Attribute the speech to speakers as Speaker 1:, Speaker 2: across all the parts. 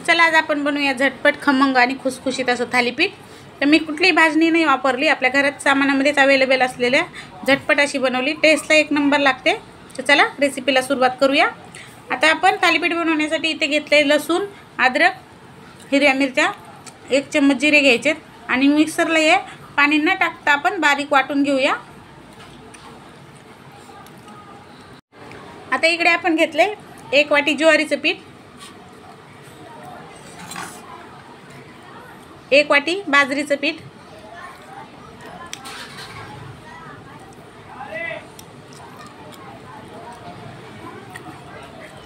Speaker 1: चला आज आपण बनवूया झटपट खमंग आणि खुसखुशीत असं थालीपीठ। तर मी कुठलीही भाजणी नाही वापरली, आपल्या घरात सामानामध्येच अवेलेबल असलेल्या झटपट अशी बनवली, टेस्टला एक नंबर लागते। तर चला रेसिपीला सुरुवात करूया। आता आपण थालीपीठ बनवण्यासाठी इथे घेतले लसूण, अद्रक, हिरव्या मिरच्या, 1 चम्मच जिरे घ्यायचे आणि मिक्सरला हे पाणी न टाकता आपण बारीक वाटून घेऊया। आता इकडे आपण घेतले 1 वाटी ज्वारीचं पीठ, 1 वाटी बाजरीचं पीठ,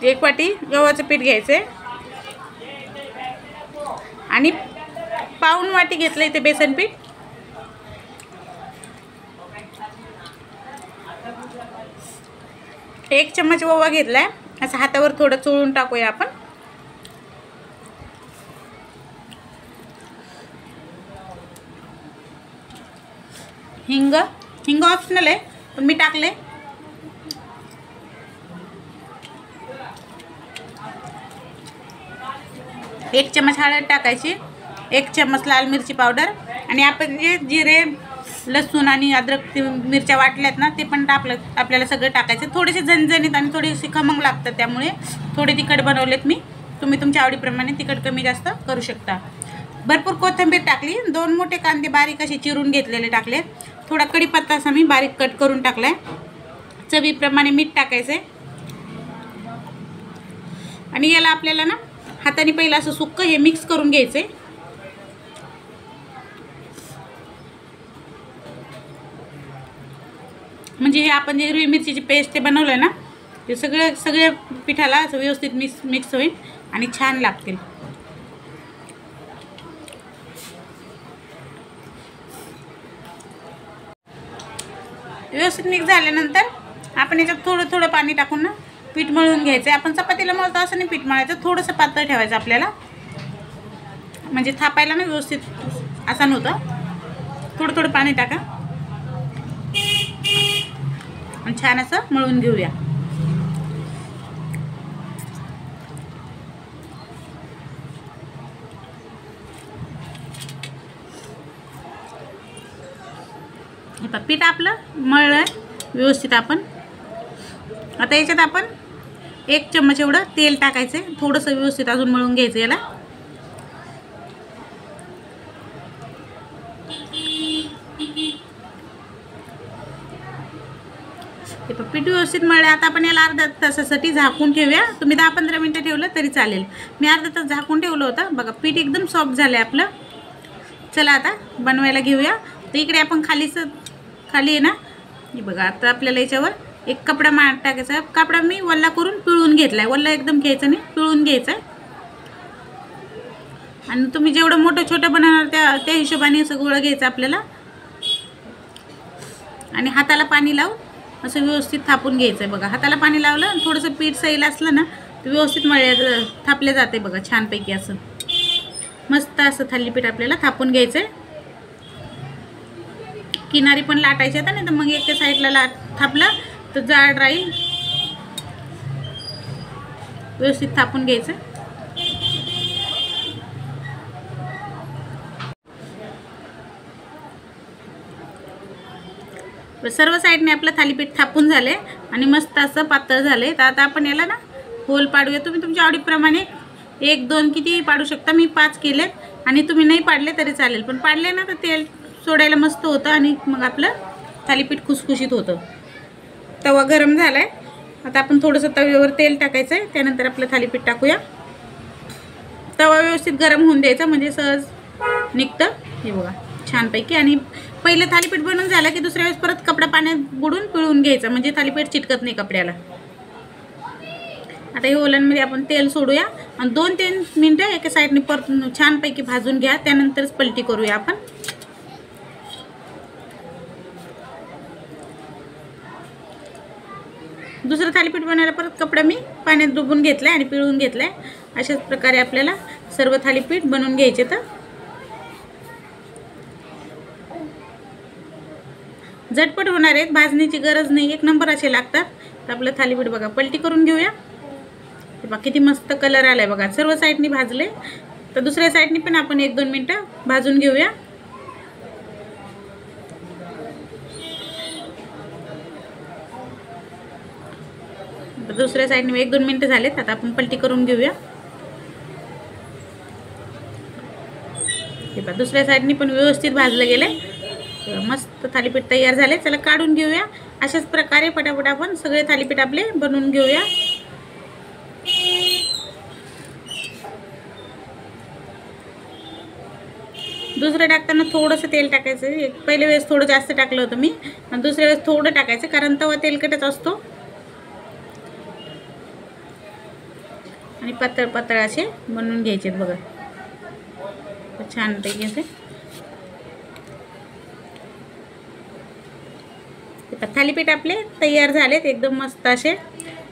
Speaker 1: 1 वाटी गव्हाचं पीठ घ्यायचे आणि पाऊण वाटी घेतलं इथे बेसन पीठ, एक चम्मच ओवा घेतलाय, असं हातावर थोडं चोळून टाकूया आपण। हिंग ऑप्शनल आहे पण मी टाकले। 1 चम्मच हळद टाकायची, 1 चम्मच लाल मिरची पावडर आणि आपण जे जिरे, लसूण आणि अद्रक मिरच्या वाटल्यात ना ते पण आपल्याला सगळं टाकायचं। थोडेसे झणझणीत आणि थोडेसे खमंग लागतात, त्यामुळे थोडे तिखट बनवलेत मी, तुम्ही तुमच्या आवडीप्रमाणे तिखट कमी जास्त करू शकता। भरपूर कोथिंबीर टाकली, 2 मोठे कांदे बारीक असे चिरून घेतलेले टाकले, थोडा कढीपत्ता असा मी बारीक कट करून टाकलाय, चवीप्रमाणे मीठ टाकायचे आणि याला आपल्याला ना हाताने पहिला असं सुक्क हे मिक्स करून घ्यायचे। म्हणजे हे आपण जे हिरवी मिरचीची पेस्ट ते बनवलंय ना ते सगळे पिठाला असं व्यवस्थित मिक्स होईल आणि छान लागतील। व्यवस्थित मिक्स झाल्यानंतर आपण याच्यात थोडं पाणी टाकून ना पीठ मळून घ्यायचं। आपण चपातीला मळतो असं नाही पीठ मळायचं, थोडंसं पातळ ठेवायचं आपल्याला, म्हणजे थापायला ना व्यवस्थित आसान होतं। थोडं पाणी टाका आणि छान असं मळून घेऊया। हे पीठ आपलं मळलंय व्यवस्थित आपण। आता याच्यात आपण 1 चम्मच एवढं तेल टाकायचं, थोडंसं व्यवस्थित अजून मळून घ्यायचं याला। हे पीठ व्यवस्थित मळलं। आता आपण याला अर्धा तासासाठी झाकून ठेवूया, तुम्ही 10-15 मिनिटं ठेवलं तरी चालेल, मी अर्धा तास झाकून ठेवलं होतं। बघा पीठ एकदम सॉफ्ट झालं आहे आपलं। चला आता बनवायला घेऊया। तर इकडे आपण खाली आहे ना, हे बघा आता आपल्याला याच्यावर एक कपडा टाकायचा। कपडा मी वल्ला करून पिळून घेतलाय, वल्ला एकदम घ्यायचं नाही, पिळून घ्यायचं। आणि तुम्ही जेवढं मोठं छोटं बनवणार त्या हिशोबाने सगळं घ्यायचं आपल्याला आणि हाताला पाणी लावून असं व्यवस्थित थापून घ्यायचं आहे। बघा हाताला पाणी लावलं आणि थोडंसं पीठ सैल असलं ना तर व्यवस्थित थापले जाते बघा छानपैकी। असं मस्त असं थालीपीठ आपल्याला थापून घ्यायचं आहे। किनारी पण लाटायची आता, नाही तर मग एका साईडला थापलं तर जाड राहील। व्यवस्थित थापून घ्यायचं। सर्व साईडने आपलं थालीपीठ थापून झाले आणि मस्त असं पातळ झाले। तर आता आपण याला ना होल पाडूया, तुम्ही तुमच्या आवडीप्रमाणे 1-2 किती पाडू शकता, मी 5 केलेत आणि तुम्ही नाही पाडले तरी चालेल, पण पाडले ना तर तेल सोडायला मस्त होतं आणि मग आपलं थालीपीठ खुसखुशीत होतं। तवा गरम झालाय, आता आपण थोडंसं तव्यावर तेल टाकायचं आहे, त्यानंतर आपलं थालीपीठ टाकूया। तवा व्यवस्थित गरम होऊन द्यायचा म्हणजे सहज निघतं हे बघा छानपैकी। आणि पहिले थालीपीठ बनवून झालं की दुसऱ्या वेळेस परत कपडा पाण्यात बुडून पिळून घ्यायचा, म्हणजे थालीपीठ चिटकत नाही कपड्याला। आता हे ओलांमध्ये आपण तेल सोडूया आणि 2-3 मिनिटं एका साईडने परत छानपैकी भाजून घ्या, त्यानंतरच पलटी करूया आपण। दुसरं थालीपीठ बनवायला परत कपडा मी पाण्यात डुबून घेतलाय आणि पिळून घेतलाय। अशाच प्रकारे आपल्याला सर्व थालीपीठ बनवून घ्यायचे। तर झटपट होणार आहेत, भाजण्याची गरज नाही, एक नंबर असे लागतात। तर आपलं थालीपीठ बघा पलटी करून घेऊया। बघा किती मस्त कलर आलाय बघा. सर्व साईडनी भाजले. तर दुसऱ्या साईडनी पण आपण 1-2 मिनिटं भाजून घेऊया. दुसऱ्या साईडने 1-2 मिनिटं झालेत. आता आपण पलटी करून घेऊया. हे पहा दुसऱ्या साईडने पण व्यवस्थित भाजलं गेले. मस्त थालीपीठ तयार झाले. चला काढून घेऊया. अशाच प्रकारे पटापट आपण सगळे थालीपीठ आपले बनवून घेऊया. दुसरं टाकताना थोडंसं तेल टाकायचं. पहिल्या वेळेस थोडं जास्त टाकलं होतं मी, आणि दुसऱ्या वेळेस थोडं टाकायचं, कारण तवा तेलकटच असतो. आणि पातळ पातळ असे बनवून घ्यायचे बघा छानपैकी असे. थालीपीठ आपले तयार झालेत एकदम मस्त असे.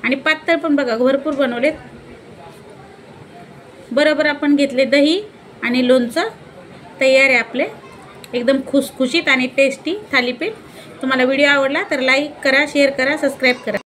Speaker 1: आणि पातळ पण बघा भरपूर बनवलेत. बरोबर आपण घेतले दही आणि लोणचं. तयार आहे आपले एकदम खुसखुशीत आणि टेस्टी थालीपीठ. तुम्हाला व्हिडिओ आवडला तर लाईक करा, शेअर करा, सबस्क्राईब करा.